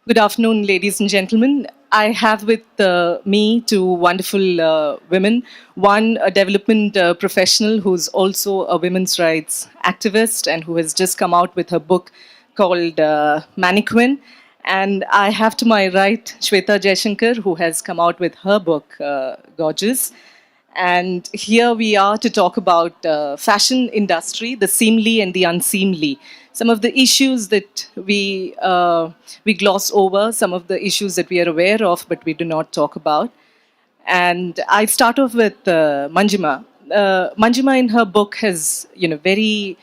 Good afternoon, ladies and gentlemen. I have with me two wonderful women. One, a development professional who's also a women's rights activist and who has just come out with her book called Mannequin. And I have to my right Shvetha Jaishankar, who has come out with her book, Gorgeous. And here we are to talk about fashion industry, the seemly and the unseemly. Some of the issues that we gloss over, some of the issues that we are aware of, but we do not talk about. And I start off with Manjima. Manjima, in her book, has very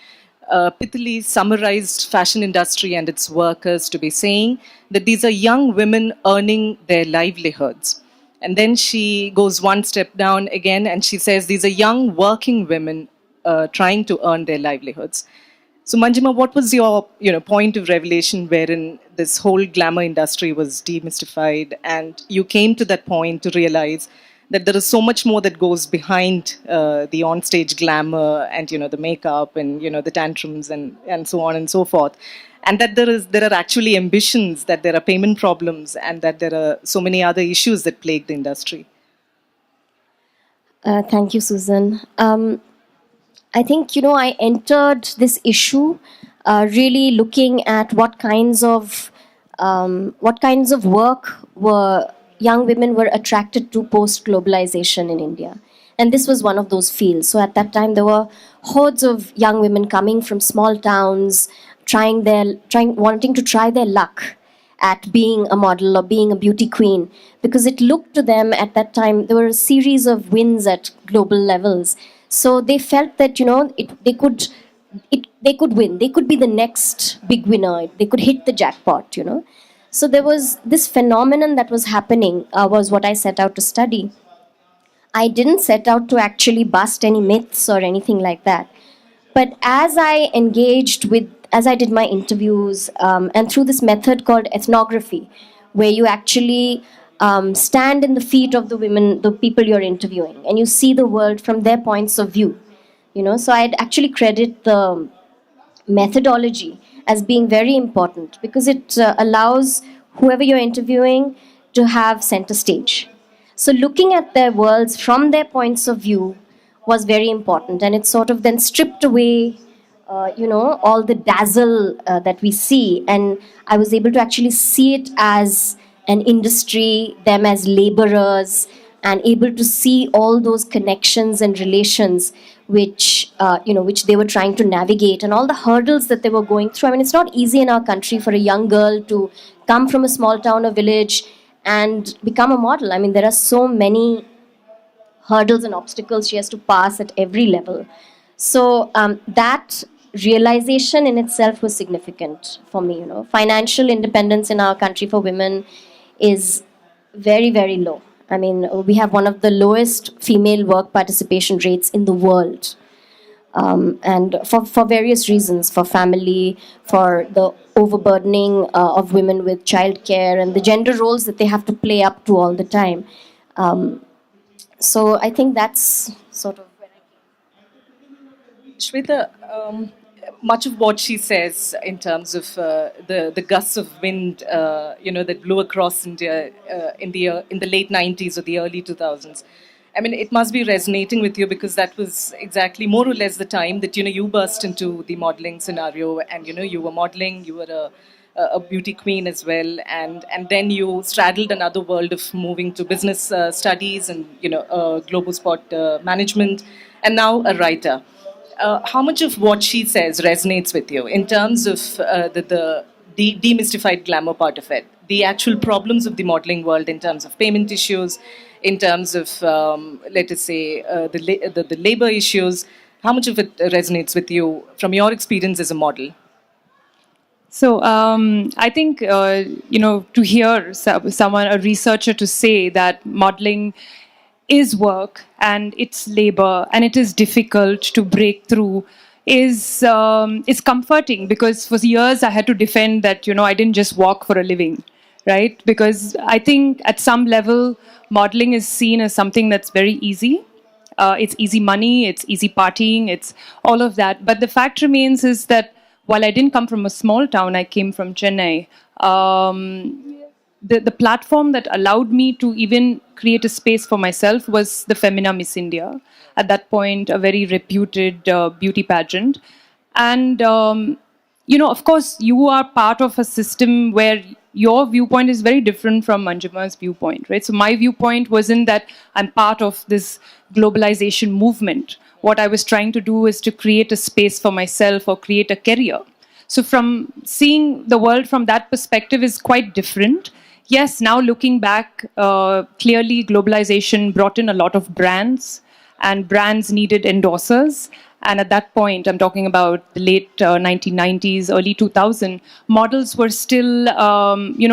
pithily summarized fashion industry and its workers to be saying that these are young women earning their livelihoods. And then she goes one step down again and she says these are young working women trying to earn their livelihoods. So Manjima, what was your point of revelation wherein this whole glamour industry was demystified and you came to that point to realize that there is so much more that goes behind the onstage glamour and the makeup and the tantrums and so on and so forth, and that there are actually ambitions, that there are payment problems, and that there are so many other issues that plague the industry. Thank you, Susan. I think I entered this issue really looking at what kinds of work were young women were attracted to post globalization in India, and this was one of those fields. So at that time, there were hordes of young women coming from small towns, wanting to try their luck at being a model or being a beauty queen, because it looked to them at that time there were a series of wins at global levels. So they felt that they could win. They could be the next big winner. They could hit the jackpot. So there was this phenomenon that was happening. Was what I set out to study. I didn't set out to actually bust any myths or anything like that. But as I did my interviews, and through this method called ethnography, where you actually stand in the feet of the women, the people you're interviewing, and you see the world from their points of view. So I'd actually credit the methodology as being very important because it allows whoever you're interviewing to have center stage. So looking at their worlds from their points of view was very important, and it sort of then stripped away all the dazzle that we see, and I was able to actually see it as an industry, them as laborers, and able to see all those connections and relations which they were trying to navigate, and all the hurdles that they were going through. I mean, it's not easy in our country for a young girl to come from a small town or village and become a model. I mean, there are so many hurdles and obstacles she has to pass at every level. So that realization in itself was significant for me. Financial independence in our country for women is very, very low. I mean, we have one of the lowest female work participation rates in the world. And for various reasons, for family, for the overburdening of women with childcare and the gender roles that they have to play up to all the time. So I think that's sort of where I came. Shweta, much of what she says in terms of the gusts of wind, that blew across India in the late 90s or the early 2000s. I mean, it must be resonating with you because that was exactly more or less the time that you burst into the modeling scenario, and you were modeling, you were a beauty queen as well, and then you straddled another world of moving to business studies and global sport management, and now a writer. How much of what she says resonates with you in terms of the demystified glamour part of it, the actual problems of the modeling world in terms of payment issues, in terms of, let us say, the labor issues? How much of it resonates with you from your experience as a model? So I think, to hear someone, a researcher, to say that modeling is work and it's labor and it is difficult to break through is comforting, because for years I had to defend that, I didn't just walk for a living, right? Because I think at some level, modeling is seen as something that's very easy. It's easy money, it's easy partying, it's all of that. But the fact remains is that while I didn't come from a small town, I came from Chennai. the platform that allowed me to even create a space for myself was the Femina Miss India. At that point, a very reputed beauty pageant. And, of course, you are part of a system where your viewpoint is very different from Manjima's viewpoint, right? So my viewpoint wasn't that I'm part of this globalization movement. What I was trying to do is to create a space for myself or create a career. So from seeing the world from that perspective is quite different. Yes, now looking back, clearly globalization brought in a lot of brands, and brands needed endorsers. And at that point, I'm talking about the late 1990s, early 2000, models were still,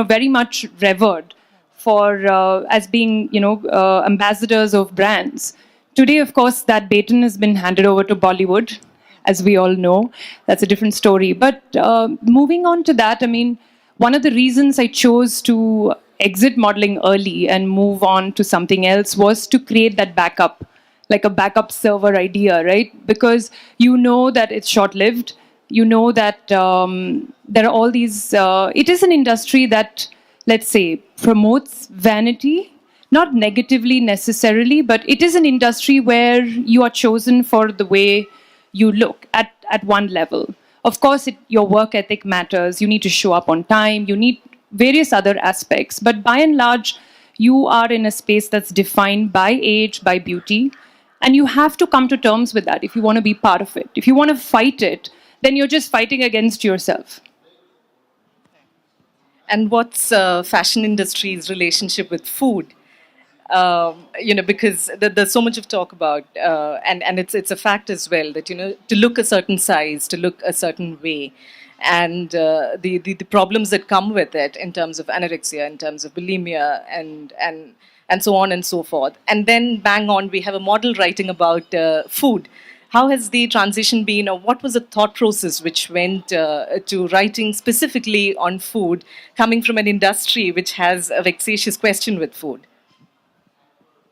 very much revered for as being, ambassadors of brands. Today, of course, that baton has been handed over to Bollywood, as we all know. That's a different story. But moving on to that, I mean, one of the reasons I chose to exit modeling early and move on to something else was to create that backup, like a backup server idea, right? Because you know that it's short-lived. You know that there are all these... it is an industry that, let's say, promotes vanity, not negatively necessarily, but it is an industry where you are chosen for the way you look at one level. Of course, your work ethic matters. You need to show up on time. You need various other aspects. But by and large, you are in a space that's defined by age, by beauty. And you have to come to terms with that if you want to be part of it. If you want to fight it, then you're just fighting against yourself. And what's fashion industry's relationship with food? Because there's so much of talk about, and it's a fact as well that to look a certain size, to look a certain way, and the problems that come with it in terms of anorexia, in terms of bulimia, and so on and so forth. And then bang on, we have a model writing about food. How has the transition been, or what was the thought process which went to writing specifically on food, coming from an industry which has a vexatious question with food?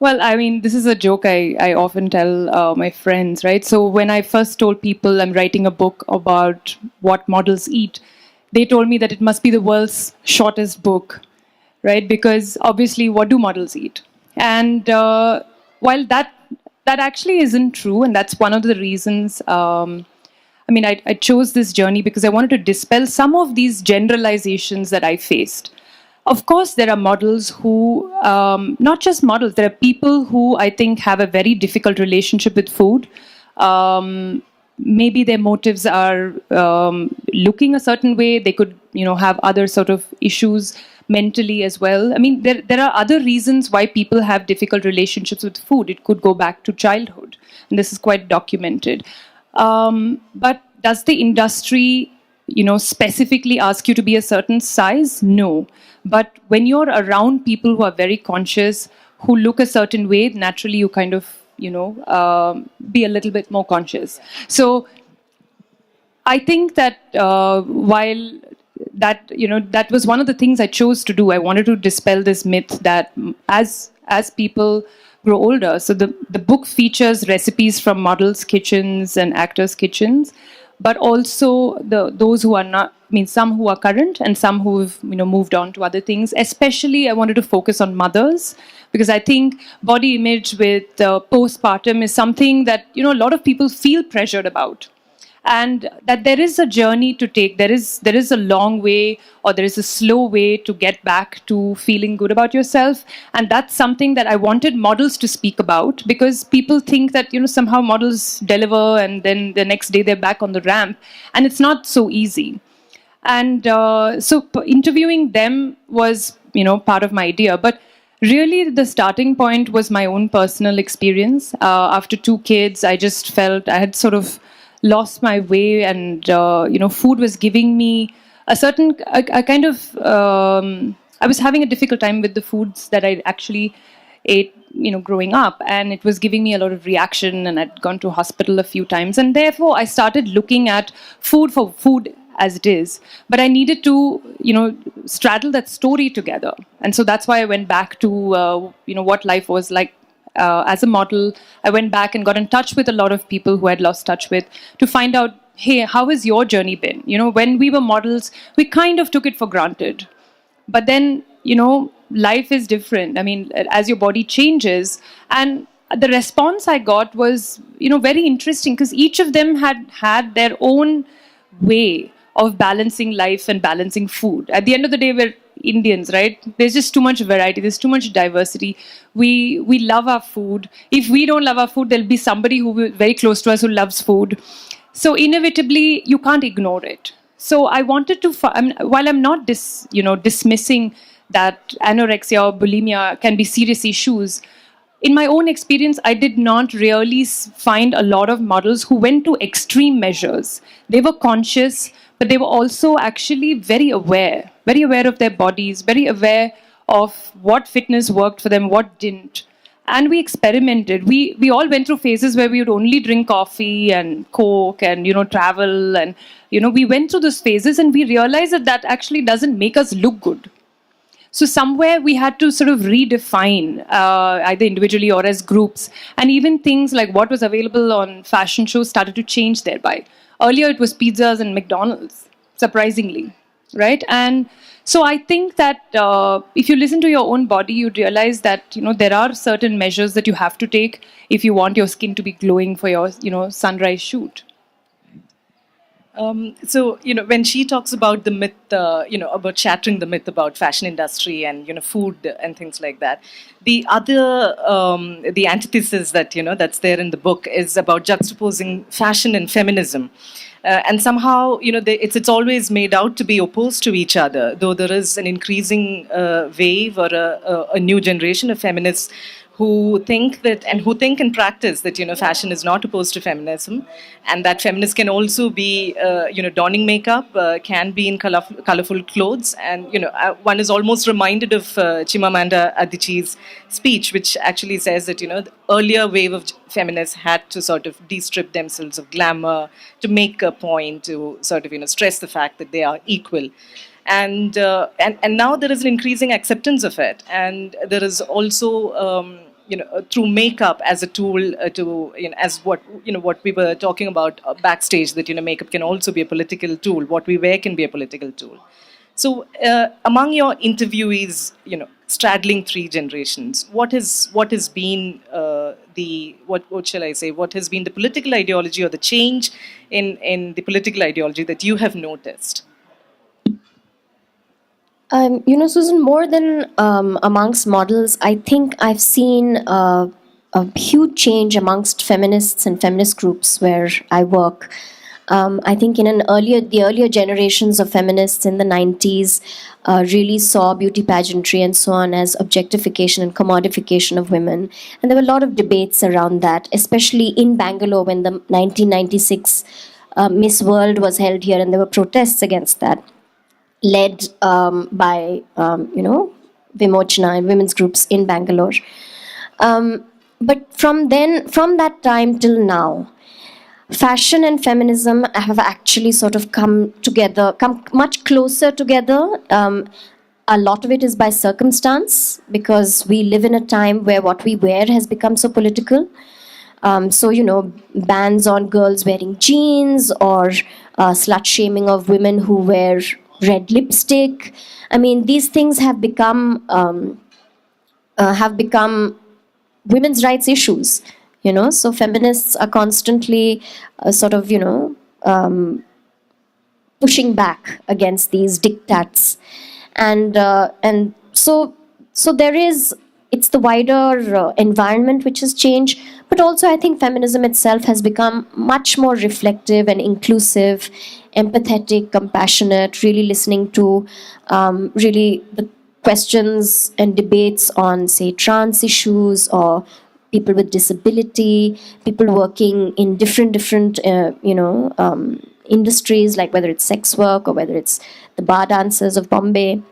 Well, I mean, this is a joke I often tell my friends, right? So when I first told people I'm writing a book about what models eat, they told me that it must be the world's shortest book, right? Because obviously, what do models eat? And while that actually isn't true, and that's one of the reasons, I chose this journey because I wanted to dispel some of these generalizations that I faced. Of course, there are models who, not just models, there are people who I think have a very difficult relationship with food. Maybe their motives are looking a certain way. They could, have other sort of issues mentally as well. I mean, there are other reasons why people have difficult relationships with food. It could go back to childhood, and this is quite documented. But does the industry, specifically ask you to be a certain size? No. But when you're around people who are very conscious, who look a certain way, naturally you kind of, be a little bit more conscious. So I think that while that was one of the things I chose to do. I wanted to dispel this myth that as people grow older, so the book features recipes from models' kitchens and actors' kitchens, but also those who are not, some who are current and some who've moved on to other things. Especially, I wanted to focus on mothers because I think body image with postpartum is something that a lot of people feel pressured about, and that there is a journey to take. There is a long way, or there is a slow way to get back to feeling good about yourself, and that's something that I wanted models to speak about, because people think that somehow models deliver and then the next day they're back on the ramp, and it's not so easy. And so interviewing them was part of my idea, but really the starting point was my own personal experience. After 2 kids, I just felt I had sort of lost my way, and food was giving me a certain a kind of I was having a difficult time with the foods that I actually ate growing up, and it was giving me a lot of reaction, and I'd gone to hospital a few times, and therefore I started looking at food for food as it is, but I needed to straddle that story together. And so that's why I went back to what life was like as a model. I went back and got in touch with a lot of people who I'd lost touch with to find out, hey, how has your journey been? When we were models, we kind of took it for granted. But then life is different. I mean, as your body changes. And the response I got was, very interesting, because each of them had their own way of balancing life and balancing food. At the end of the day, we're Indians, right? There's just too much variety. There's too much diversity. We love our food. If we don't love our food, there'll be somebody very close to us who loves food. So inevitably, you can't ignore it. So I wanted to, while I'm not dismissing that anorexia or bulimia can be serious issues, in my own experience, I did not really find a lot of models who went to extreme measures. They were conscious, but they were also actually very aware of their bodies, very aware of what fitness worked for them, what didn't. And we experimented. We all went through phases where we would only drink coffee and Coke and, travel. And, we went through those phases, and we realized that actually doesn't make us look good. So somewhere we had to sort of redefine, either individually or as groups. And even things like what was available on fashion shows started to change thereby. Earlier it was pizzas and McDonald's, surprisingly, right? And so I think that if you listen to your own body, you'd realize that, there are certain measures that you have to take if you want your skin to be glowing for your, sunrise shoot. So, when she talks about the myth, about shattering the myth about fashion industry and, food and things like that, the other, the antithesis that, that's there in the book is about juxtaposing fashion and feminism. And somehow, it's always made out to be opposed to each other, though there is an increasing wave or a new generation of feminists who think in practice that fashion is not opposed to feminism, and that feminists can also be donning makeup, can be in colorful clothes, and one is almost reminded of Chimamanda Adichie's speech, which actually says that the earlier wave of feminists had to sort of de-strip themselves of glamour to make a point, to sort of stress the fact that they are equal. And now there is an increasing acceptance of it, and there is also through makeup as a tool to as what we were talking about backstage, that makeup can also be a political tool. What we wear can be a political tool. So among your interviewees, straddling three generations, what has been what shall I say? What has been the political ideology or the change in the political ideology that you have noticed? Susan, more than amongst models, I think I've seen a huge change amongst feminists and feminist groups where I work. I think in the earlier generations of feminists in the 90s really saw beauty pageantry and so on as objectification and commodification of women. And there were a lot of debates around that, especially in Bangalore when the 1996 Miss World was held here, and there were protests against that, led by, Vimochana and women's groups in Bangalore. But from that time till now, fashion and feminism have actually sort of come much closer together. A lot of it is by circumstance, because we live in a time where what we wear has become so political. So, bans on girls wearing jeans, or slut shaming of women who wear red lipstick. I mean, these things have become women's rights issues. So feminists are constantly pushing back against these diktats, and so there is. It's the wider environment which has changed, but also I think feminism itself has become much more reflective and inclusive, empathetic, compassionate, really listening to really the questions and debates on, say, trans issues or people with disability, people working in different industries, like whether it's sex work or whether it's the bar dancers of Bombay.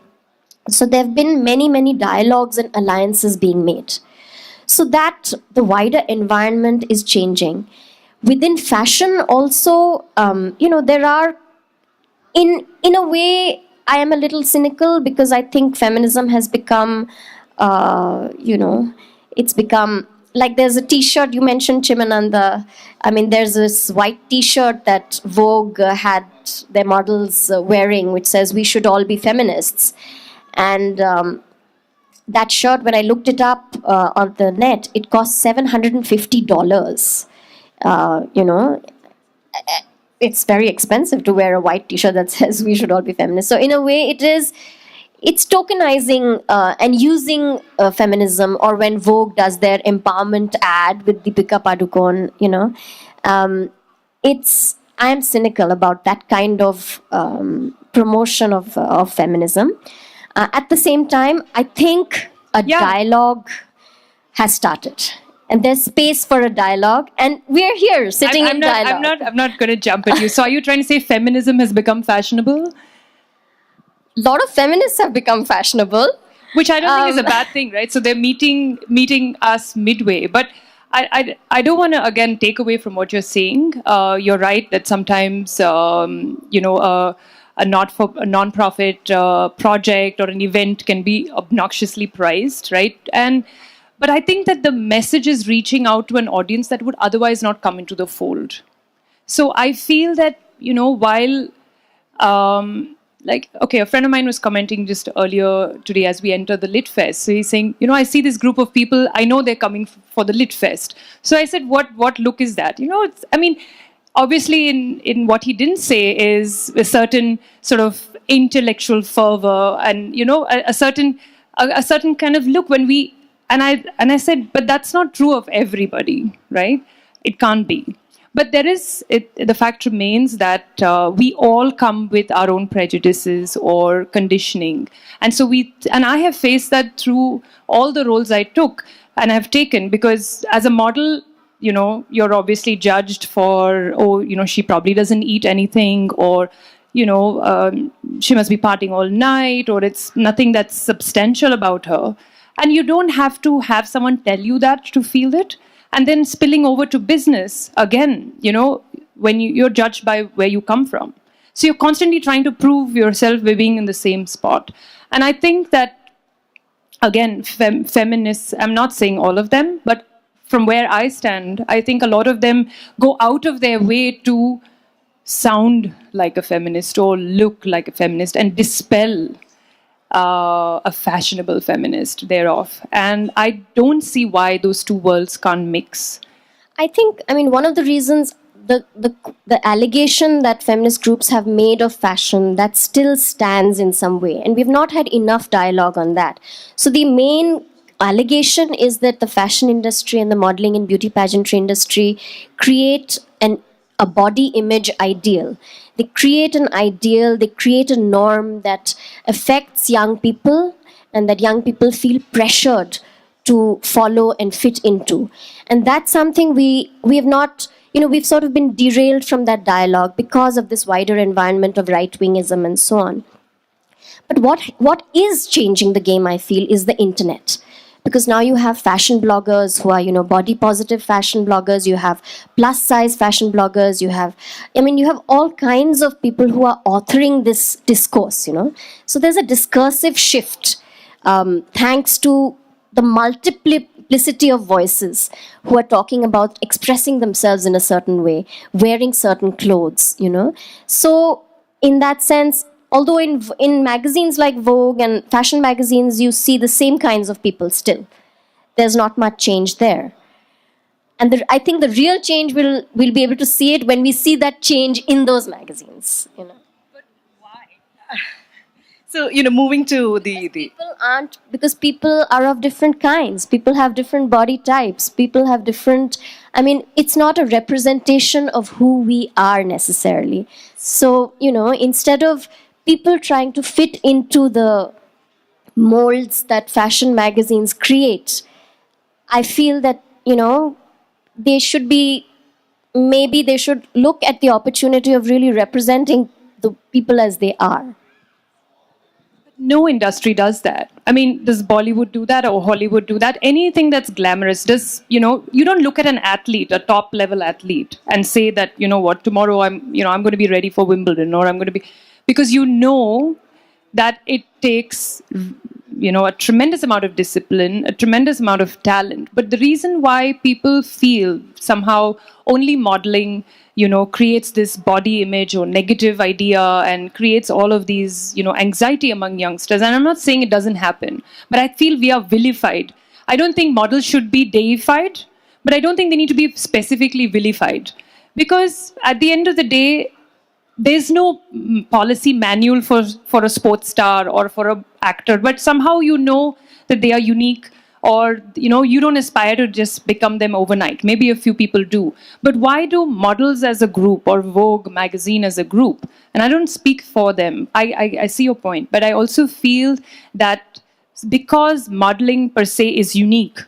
So there have been many dialogues and alliances being made. So that the wider environment is changing. Within fashion also, there are, in a way, I am a little cynical, because I think feminism has become, it's become, like there's a t-shirt, you mentioned Chimananda. I mean, there's this white t-shirt that Vogue had their models wearing, which says we should all be feminists. And that shirt, when I looked it up on the net, it cost $750. You know, it's very expensive to wear a white t-shirt that says we should all be feminists. So in a way, it's tokenizing and using feminism. Or when Vogue does their empowerment ad with Deepika Padukone, you know, I am cynical about that kind of promotion of feminism. At the same time, I think a dialogue has started. And there's space for a dialogue. And we're here sitting in dialogue. I'm not going to jump at you. So are you trying to say feminism has become fashionable? A lot of feminists have become fashionable. Which I don't think is a bad thing, right? So they're meeting us midway. But I don't want to, again, take away from what you're saying. You're right that sometimes, a non-profit project or an event can be obnoxiously priced, right? But I think that the message is reaching out to an audience that would otherwise not come into the fold. So I feel that, while, a friend of mine was commenting just earlier today as we entered the Lit Fest. So he's saying, I see this group of people, I know they're coming for the Lit Fest. So I said, what look is that? Obviously, in what he didn't say is a certain sort of intellectual fervor and a certain kind of look when we and I said, but that's not true of everybody, right? It can't be. But the fact remains that we all come with our own prejudices or conditioning, and so I have faced that through all the roles I took and have taken, because as a model, you're obviously judged for, she probably doesn't eat anything, or, she must be partying all night, or it's nothing that's substantial about her. And you don't have to have someone tell you that to feel it. And then spilling over to business, again, when you're judged by where you come from. So you're constantly trying to prove yourself by being in the same spot. And I think that, again, feminists, I'm not saying all of them, but from where I stand, I think a lot of them go out of their way to sound like a feminist or look like a feminist and dispel a fashionable feminist thereof. And I don't see why those two worlds can't mix. I think, one of the reasons, the allegation that feminist groups have made of fashion, that still stands in some way. And we've not had enough dialogue on that. So the main allegation is that the fashion industry and the modeling and beauty pageantry industry create a body image ideal. They create an ideal, they create a norm that affects young people, and that young people feel pressured to follow and fit into. And that's something we have not, we've sort of been derailed from that dialogue because of this wider environment of right-wingism and so on. But what is changing the game, I feel, is the internet. Because now you have fashion bloggers who are, body positive fashion bloggers, you have plus size fashion bloggers, you have all kinds of people who are authoring this discourse, So there's a discursive shift thanks to the multiplicity of voices who are talking about expressing themselves in a certain way, wearing certain clothes, So in that sense, although in magazines like Vogue and fashion magazines, you see the same kinds of people still. There's not much change there. And I think the real change, we'll be able to see it when we see that change in those magazines. But why? So, moving to People aren't, because people are of different kinds. People have different body types. People have different... it's not a representation of who we are necessarily. So, instead of people trying to fit into the molds that fashion magazines create, I feel that, they should look at the opportunity of really representing the people as they are. No industry does that. Does Bollywood do that or Hollywood do that? Anything that's glamorous, you don't look at an athlete, a top level athlete, and say that, tomorrow I'm going to be ready for Wimbledon, or I'm going to be, because that it takes, a tremendous amount of discipline, a tremendous amount of talent. But the reason why people feel somehow only modeling, creates this body image or negative idea and creates all of these, anxiety among youngsters. And I'm not saying it doesn't happen, but I feel we are vilified. I don't think models should be deified, but I don't think they need to be specifically vilified. Because at the end of the day, there's no policy manual for a sports star or for a actor, but somehow that they are unique, or you don't aspire to just become them overnight. Maybe a few people do, but why do models as a group or Vogue magazine as a group? And I don't speak for them. I see your point, but I also feel that because modeling per se is unique,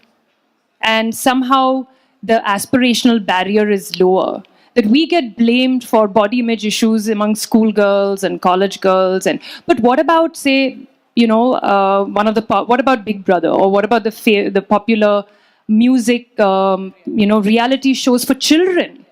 and somehow the aspirational barrier is lower, that we get blamed for body image issues among schoolgirls and college girls. But what about, say, what about Big Brother, or what about the popular music, reality shows for children?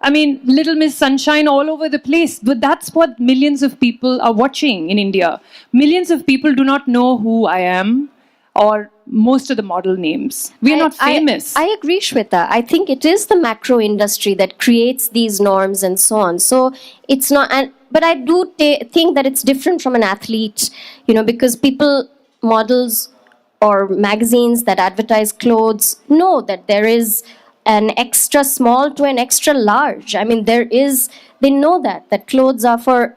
I mean, Little Miss Sunshine all over the place. But that's what millions of people are watching in India. Millions of people do not know who I am or most of the model names. We are not famous. I agree, Shvetha. I think it is the macro industry that creates these norms and so on. So it's not, but I do think that it's different from an athlete, because people, models, or magazines that advertise clothes know that there is an extra small to an extra large. I mean, they know that clothes are for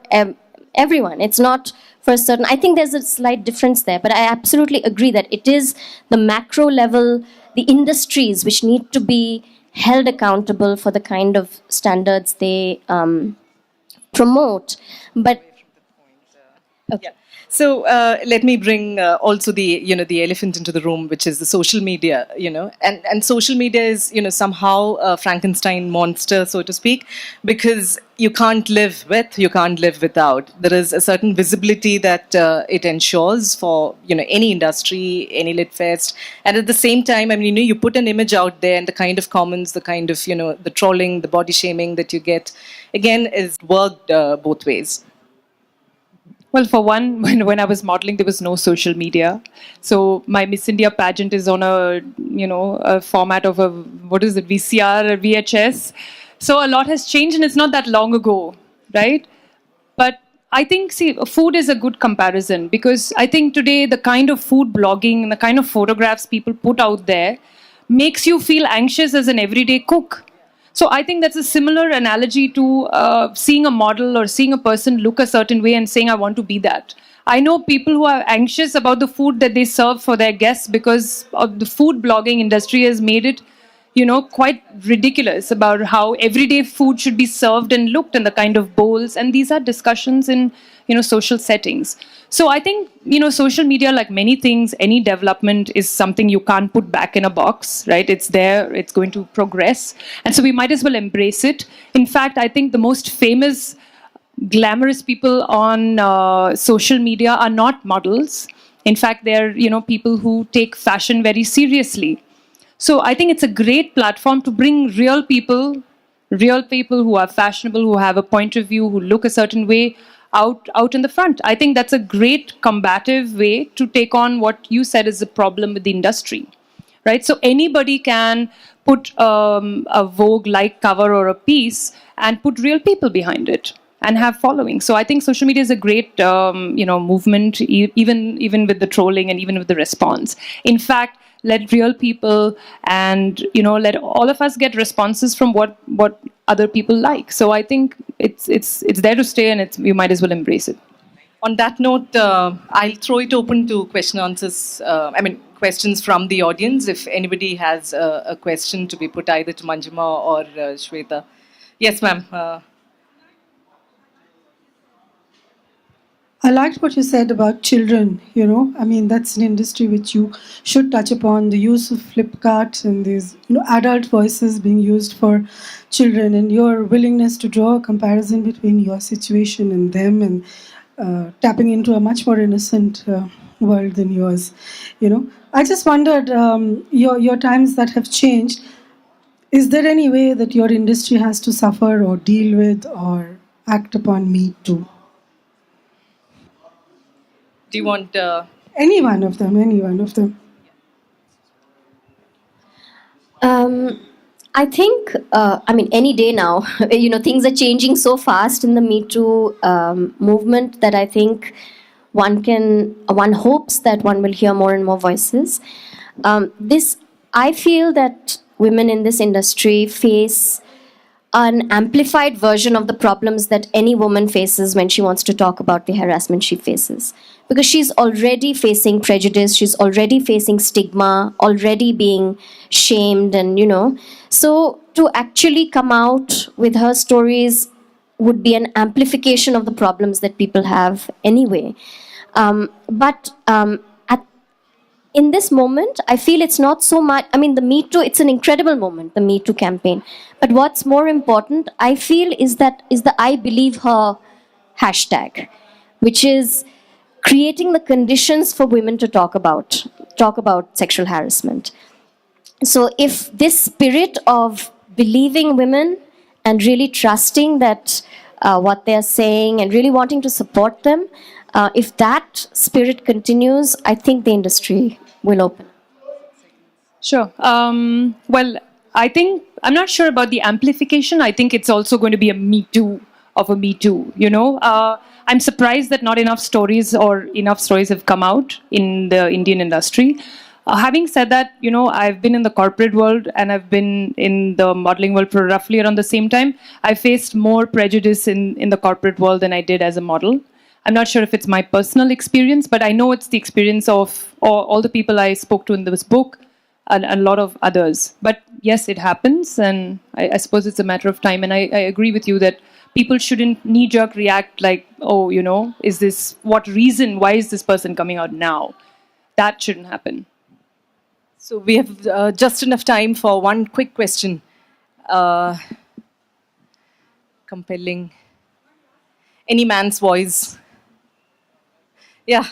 everyone. It's not for a certain. I think there's a slight difference there, but I absolutely agree that it is the macro level, the industries which need to be held accountable for the kind of standards they promote. But okay. Yeah. So let me bring also the elephant into the room, which is the social media. And social media is somehow a Frankenstein monster, so to speak, because you can't live with, you can't live without. There is a certain visibility that it ensures for any industry, any lit fest, and at the same time, I mean, you put an image out there, and the kind of comments, the kind of the trolling, the body shaming that you get, again, is worked both ways. Well, for one, when I was modeling, there was no social media. So my Miss India pageant is on a format of VCR or VHS. So a lot has changed, and it's not that long ago, right? But I think, food is a good comparison, because I think today the kind of food blogging and the kind of photographs people put out there makes you feel anxious as an everyday cook. So I think that's a similar analogy to seeing a model or seeing a person look a certain way and saying, I want to be that. I know people who are anxious about the food that they serve for their guests because of the food blogging industry has made it, quite ridiculous about how everyday food should be served and looked in the kind of bowls. And these are discussions in, social settings. So I think, social media, like many things, any development is something you can't put back in a box, right? It's there, it's going to progress. And so we might as well embrace it. In fact, I think the most famous, glamorous people on social media are not models. In fact, they're, people who take fashion very seriously. So I think it's a great platform to bring real people who are fashionable, who have a point of view, who look a certain way out in the front. I think that's a great combative way to take on what you said is a problem with the industry, right? So anybody can put a Vogue-like cover or a piece and put real people behind it and have following. So I think social media is a great, movement, even with the trolling and even with the response. In fact, let real people and let all of us get responses from what other people like. So I think it's there to stay, and you might as well embrace it. On that note, I'll throw it open to question answers. Questions from the audience. If anybody has a question to be put either to Manjima or Shvetha. Yes, ma'am. I liked what you said about children, that's an industry which you should touch upon, the use of Flipkart and these, adult voices being used for children, and your willingness to draw a comparison between your situation and them, and tapping into a much more innocent world than yours. I just wondered, your times that have changed, is there any way that your industry has to suffer or deal with or act upon Me Too? Do you want? Any one of them, any one of them. I think, any day now, things are changing so fast in the Me Too movement that I think one hopes that one will hear more and more voices. I feel that women in this industry face an amplified version of the problems that any woman faces when she wants to talk about the harassment she faces. Because she's already facing prejudice, she's already facing stigma, already being shamed, and. So to actually come out with her stories would be an amplification of the problems that people have anyway. But in this moment, I feel it's not so much. The Me Too, it's an incredible moment, the Me Too campaign. But what's more important, I feel, is the I Believe Her hashtag, which is creating the conditions for women to talk about sexual harassment. So if this spirit of believing women and really trusting that what they're saying and really wanting to support them, if that spirit continues, I think the industry will open. Sure. Well, I think I'm not sure about the amplification. I think it's also going to be a Me Too of a Me Too. I'm surprised that not enough stories have come out in the Indian industry. Having said that, I've been in the corporate world and I've been in the modeling world for roughly around the same time. I faced more prejudice in the corporate world than I did as a model. I'm not sure if it's my personal experience, but I know it's the experience of all the people I spoke to in this book and a lot of others. But yes, it happens, and I suppose it's a matter of time. And I agree with you that people shouldn't knee-jerk react like, oh, is this, what reason, why is this person coming out now? That shouldn't happen. So we have just enough time for one quick question. Compelling. Any man's voice. Yeah.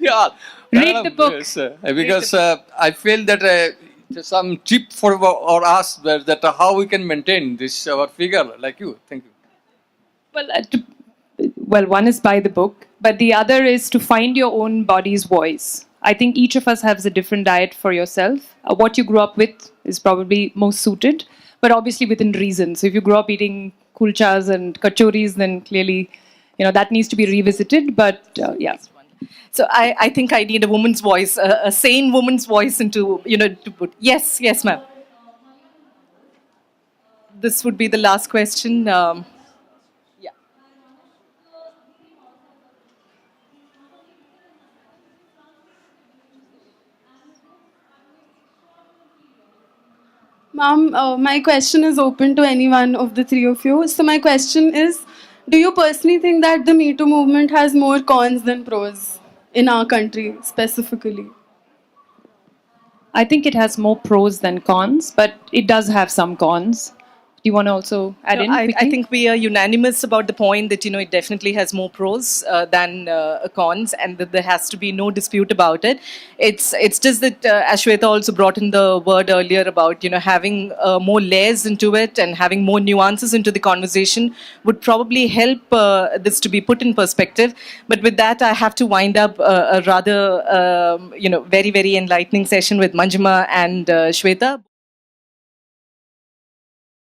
Yeah, Read the book. Yes, because I feel that some tip for us that how we can maintain this our figure like you. Thank you. Well, one is buy the book, but the other is to find your own body's voice. I think each of us has a different diet for yourself. What you grew up with is probably most suited, but obviously within reason. So if you grew up eating kulchas and kachoris, then clearly, that needs to be revisited. But yeah. So I think I need a woman's voice, a sane woman's voice into, to put. Yes, ma'am. This would be the last question. Yeah. Ma'am, my question is open to any one of the three of you. So my question is, do you personally think that the Me Too movement has more cons than pros in our country specifically? I think it has more pros than cons, but it does have some cons. Do you want to also add in? I think we are unanimous about the point that it definitely has more pros than cons, and that there has to be no dispute about it. It's just that as Shvetha also brought in the word earlier about having more layers into it and having more nuances into the conversation would probably help this to be put in perspective. But with that, I have to wind up a rather very very enlightening session with Manjima and Shvetha.